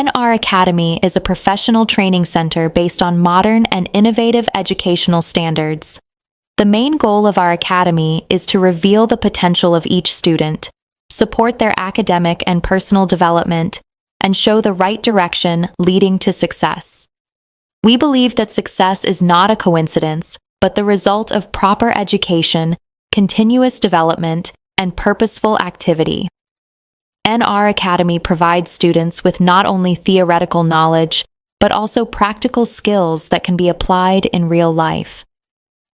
NR Academy is a professional training center based on modern and innovative educational standards. The main goal of our academy is to reveal the potential of each student, support their academic and personal development, and show the right direction leading to success. We believe that success is not a coincidence, but the result of proper education, continuous development, and purposeful activity. NR Academy provides students with not only theoretical knowledge, but also practical skills that can be applied in real life.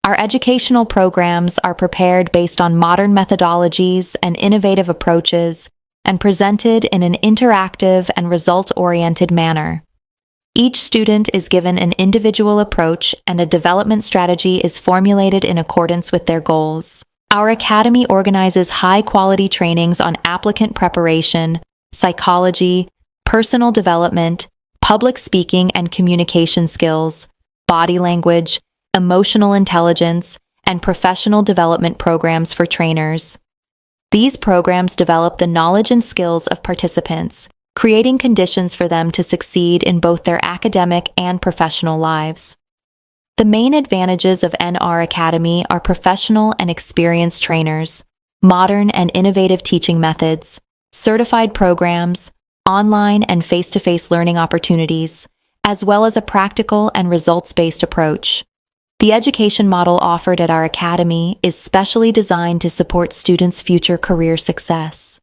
Our educational programs are prepared based on modern methodologies and innovative approaches, and presented in an interactive and result-oriented manner. Each student is given an individual approach, and a development strategy is formulated in accordance with their goals. Our academy organizes high-quality trainings on applicant preparation, psychology, personal development, public speaking and communication skills, body language, emotional intelligence, and professional development programs for trainers. These programs develop the knowledge and skills of participants, creating conditions for them to succeed in both their academic and professional lives. The main advantages of NR Academy are professional and experienced trainers, modern and innovative teaching methods, certified programs, online and face-to-face learning opportunities, as well as a practical and results-based approach. The education model offered at our academy is specially designed to support students' future career success.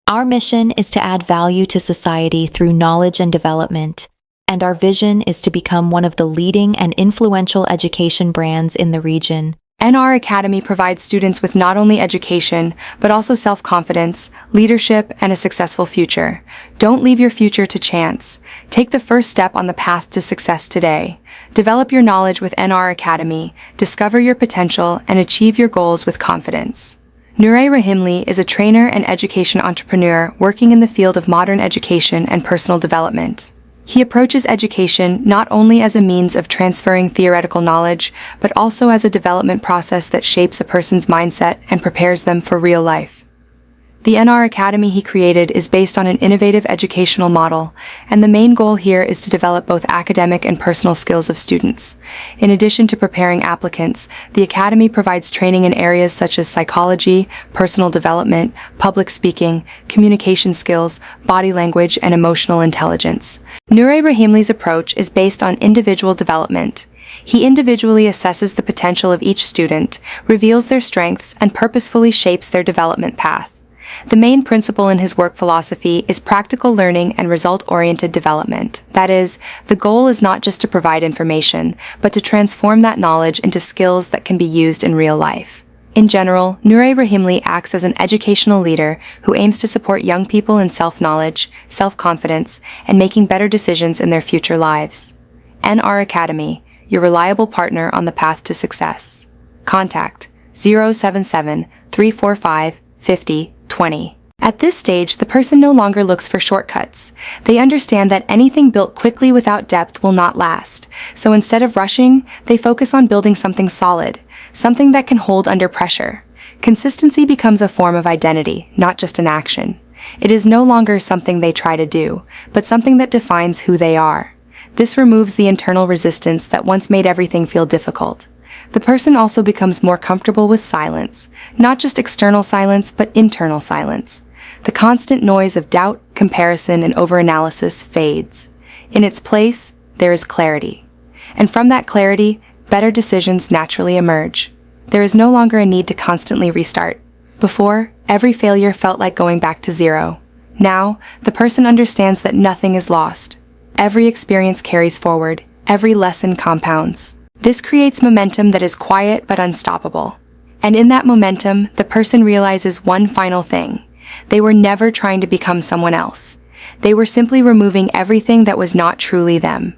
Our mission is to add value to society through knowledge and development, and our vision is to become one of the leading and influential education brands in the region. NR Academy provides students with not only education, but also self-confidence, leadership, and a successful future. Don't leave your future to chance. Take the first step on the path to success today. Develop your knowledge with NR Academy, discover your potential, and achieve your goals with confidence. Nurey Rahimli is a trainer and education entrepreneur working in the field of modern education and personal development. He approaches education not only as a means of transferring theoretical knowledge, but also as a development process that shapes a person's mindset and prepares them for real life. The NR Academy he created is based on an innovative educational model, and the main goal here is to develop both academic and personal skills of students. In addition to preparing applicants, the Academy provides training in areas such as psychology, personal development, public speaking, communication skills, body language, and emotional intelligence. Nurey Rahimli's approach is based on individual development. He individually assesses the potential of each student, reveals their strengths, and purposefully shapes their development path. The main principle in his work philosophy is practical learning and result-oriented development. That is, the goal is not just to provide information, but to transform that knowledge into skills that can be used in real life. In general, Nurey Rahimli acts as an educational leader who aims to support young people in self-knowledge, self-confidence, and making better decisions in their future lives. NR Academy, your reliable partner on the path to success. Contact 077 345 50 20. At this stage, the person no longer looks for shortcuts. They understand that anything built quickly without depth will not last. So instead of rushing, they focus on building something solid, something that can hold under pressure. Consistency becomes a form of identity, not just an action. It is no longer something they try to do, but something that defines who they are. This removes the internal resistance that once made everything feel difficult. The person also becomes more comfortable with silence, not just external silence, but internal silence. The constant noise of doubt, comparison, and overanalysis fades. In its place, there is clarity. And from that clarity, better decisions naturally emerge. There is no longer a need to constantly restart. Before, every failure felt like going back to zero. Now, the person understands that nothing is lost. Every experience carries forward. Every lesson compounds. This creates momentum that is quiet but unstoppable. And in that momentum, the person realizes one final thing. They were never trying to become someone else. They were simply removing everything that was not truly them.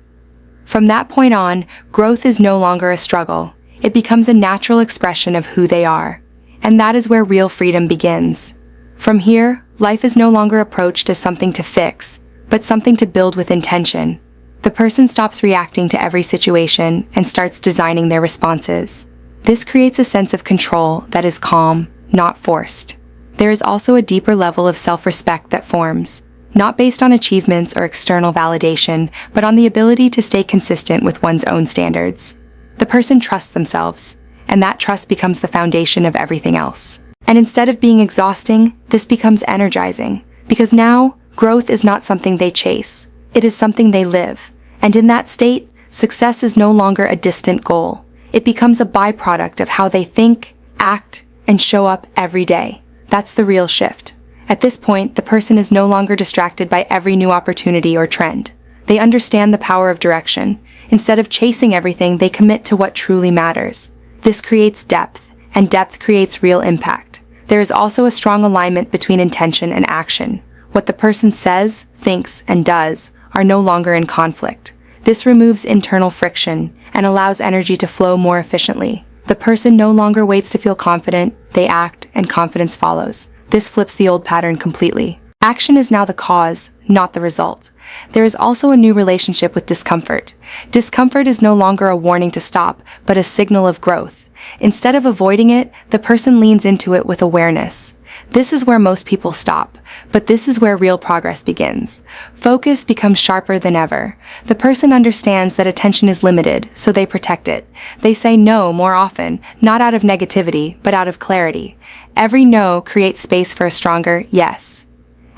From that point on, growth is no longer a struggle. It becomes a natural expression of who they are. And that is where real freedom begins. From here, life is no longer approached as something to fix, but something to build with intention. The person stops reacting to every situation and starts designing their responses. This creates a sense of control that is calm, not forced. There is also a deeper level of self-respect that forms. not based on achievements or external validation, but on the ability to stay consistent with one's own standards. The person trusts themselves, and that trust becomes the foundation of everything else. And instead of being exhausting, this becomes energizing, because now, growth is not something they chase. It is something they live. And in that state, success is no longer a distant goal. It becomes a byproduct of how they think, act, and show up every day. That's the real shift. At this point, the person is no longer distracted by every new opportunity or trend. They understand the power of direction. Instead of chasing everything, they commit to what truly matters. This creates depth, and depth creates real impact. There is also a strong alignment between intention and action. What the person says, thinks, and does are no longer in conflict. This removes internal friction and allows energy to flow more efficiently. The person no longer waits to feel confident, they act, and confidence follows. This flips the old pattern completely. Action is now the cause, not the result. There is also a new relationship with discomfort. Discomfort is no longer a warning to stop, but a signal of growth. Instead of avoiding it, the person leans into it with awareness. This is where most people stop, but this is where real progress begins. Focus becomes sharper than ever. The person understands that attention is limited, so they protect it. They say no more often, not out of negativity, but out of clarity. Every no creates space for a stronger yes.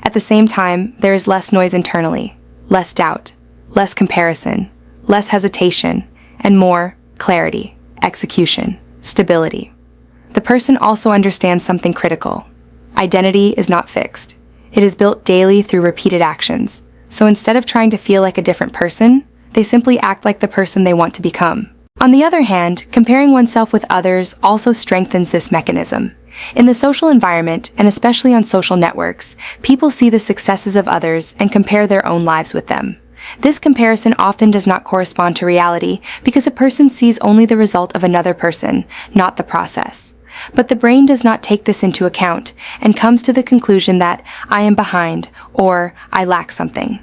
At the same time, there is less noise internally, less doubt, less comparison, less hesitation, and more clarity, execution, stability. The person also understands something critical. Identity is not fixed. It is built daily through repeated actions. So instead of trying to feel like a different person, they simply act like the person they want to become. On the other hand, comparing oneself with others also strengthens this mechanism. In the social environment, and especially on social networks, people see the successes of others and compare their own lives with them. This comparison often does not correspond to reality because a person sees only the result of another person, not the process. But the brain does not take this into account and comes to the conclusion that I am behind or I lack something.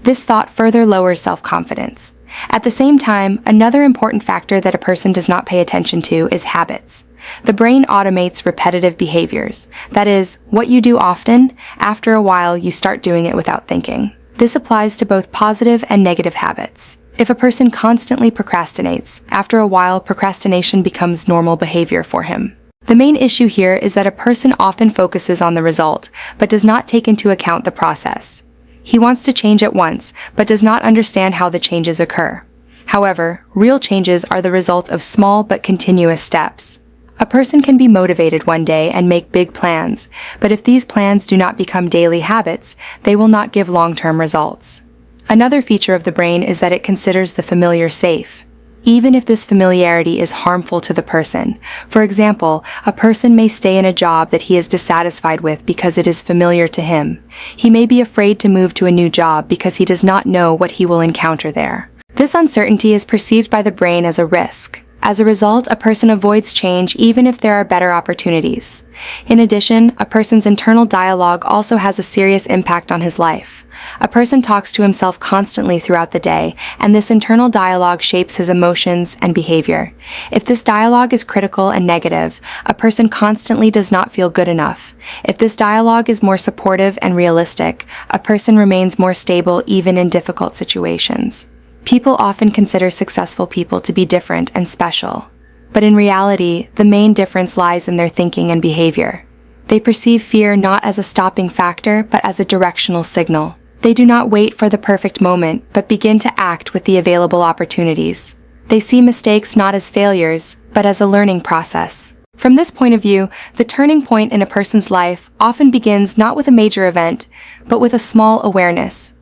This thought further lowers self-confidence. At the same time, another important factor that a person does not pay attention to is habits. The brain automates repetitive behaviors. That is, what you do often, after a while you start doing it without thinking. This applies to both positive and negative habits. If a person constantly procrastinates, after a while procrastination becomes normal behavior for him. The main issue here is that a person often focuses on the result, but does not take into account the process. He wants to change at once, but does not understand how the changes occur. However, real changes are the result of small but continuous steps. A person can be motivated one day and make big plans, but if these plans do not become daily habits, they will not give long-term results. Another feature of the brain is that it considers the familiar safe, even if this familiarity is harmful to the person. For example, a person may stay in a job that he is dissatisfied with because it is familiar to him. He may be afraid to move to a new job because he does not know what he will encounter there. This uncertainty is perceived by the brain as a risk. As a result, a person avoids change even if there are better opportunities. In addition, a person's internal dialogue also has a serious impact on his life. A person talks to himself constantly throughout the day, and this internal dialogue shapes his emotions and behavior. If this dialogue is critical and negative, a person constantly does not feel good enough. If this dialogue is more supportive and realistic, a person remains more stable even in difficult situations. People often consider successful people to be different and special. But in reality, the main difference lies in their thinking and behavior. They perceive fear not as a stopping factor, but as a directional signal. They do not wait for the perfect moment, but begin to act with the available opportunities. They see mistakes not as failures, but as a learning process. From this point of view, the turning point in a person's life often begins not with a major event, but with a small awareness.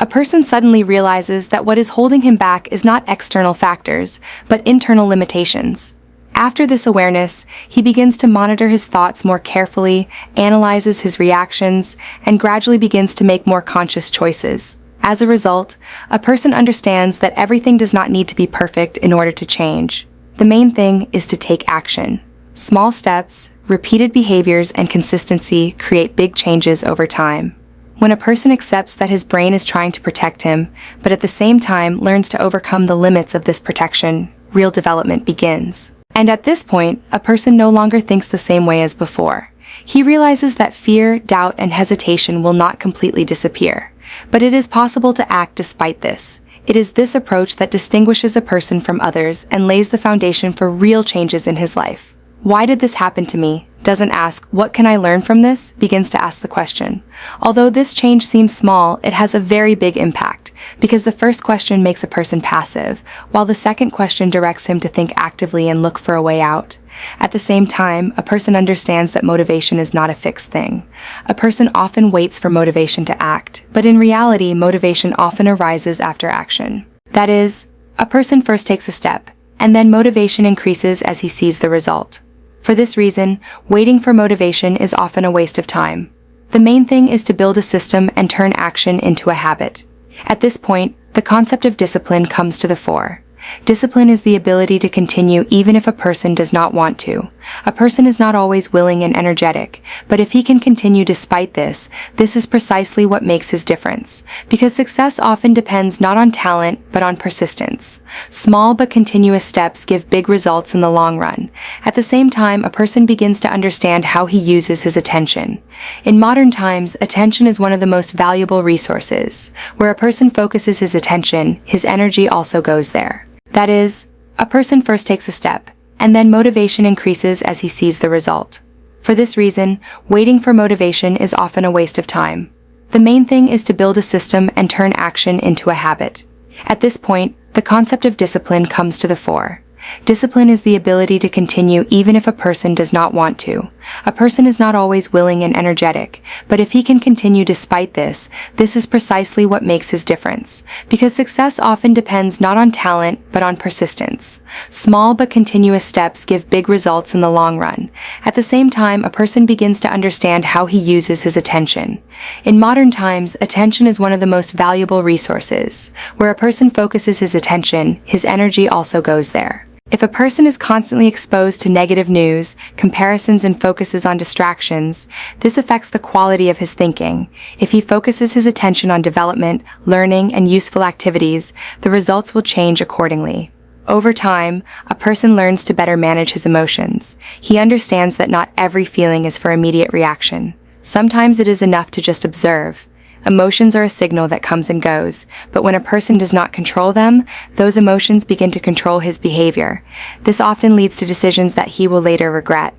A person suddenly realizes that what is holding him back is not external factors, but internal limitations. After this awareness, he begins to monitor his thoughts more carefully, analyzes his reactions, and gradually begins to make more conscious choices. As a result, a person understands that everything does not need to be perfect in order to change. The main thing is to take action. Small steps, repeated behaviors, and consistency create big changes over time. When a person accepts that his brain is trying to protect him, but at the same time learns to overcome the limits of this protection, real development begins. And at this point, a person no longer thinks the same way as before. He realizes that fear, doubt, and hesitation will not completely disappear. but it is possible to act despite this. It is this approach that distinguishes a person from others and lays the foundation for real changes in his life. Why did this happen to me? Doesn't ask, what can I learn from this? Begins to ask the question. Although this change seems small, it has a very big impact, because the first question makes a person passive, while the second question directs him to think actively and look for a way out. At the same time, a person understands that motivation is not a fixed thing. A person often waits for motivation to act, but in reality, motivation often arises after action. That is, a person first takes a step, and then motivation increases as he sees the result. For this reason, waiting for motivation is often a waste of time. The main thing is to build a system and turn action into a habit. At this point, the concept of discipline comes to the fore. Discipline is the ability to continue even if a person does not want to. A person is not always willing and energetic, but if he can continue despite this, this is precisely what makes his difference. Because success often depends not on talent, but on persistence. Small but continuous steps give big results in the long run. At the same time, a person begins to understand how he uses his attention. In modern times, attention is one of the most valuable resources. Where a person focuses his attention, his energy also goes there. That is, a person first takes a step, and then motivation increases as he sees the result. For this reason, waiting for motivation is often a waste of time. The main thing is to build a system and turn action into a habit. At this point, the concept of discipline comes to the fore. Discipline is the ability to continue even if a person does not want to. A person is not always willing and energetic, but if he can continue despite this, this is precisely what makes his difference. Because success often depends not on talent, but on persistence. Small but continuous steps give big results in the long run. At the same time, a person begins to understand how he uses his attention. In modern times, attention is one of the most valuable resources. Where a person focuses his attention, his energy also goes there. If a person is constantly exposed to negative news, comparisons, and focuses on distractions, this affects the quality of his thinking. If he focuses his attention on development, learning, and useful activities, the results will change accordingly. Over time, a person learns to better manage his emotions. He understands that not every feeling is for immediate reaction. Sometimes it is enough to just observe. Emotions are a signal that comes and goes, but when a person does not control them, those emotions begin to control his behavior. This often leads to decisions that he will later regret.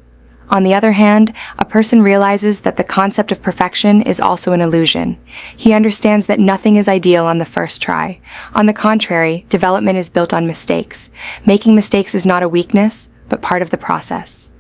On the other hand, a person realizes that the concept of perfection is also an illusion. He understands that nothing is ideal on the first try. On the contrary, development is built on mistakes. Making mistakes is not a weakness, but part of the process.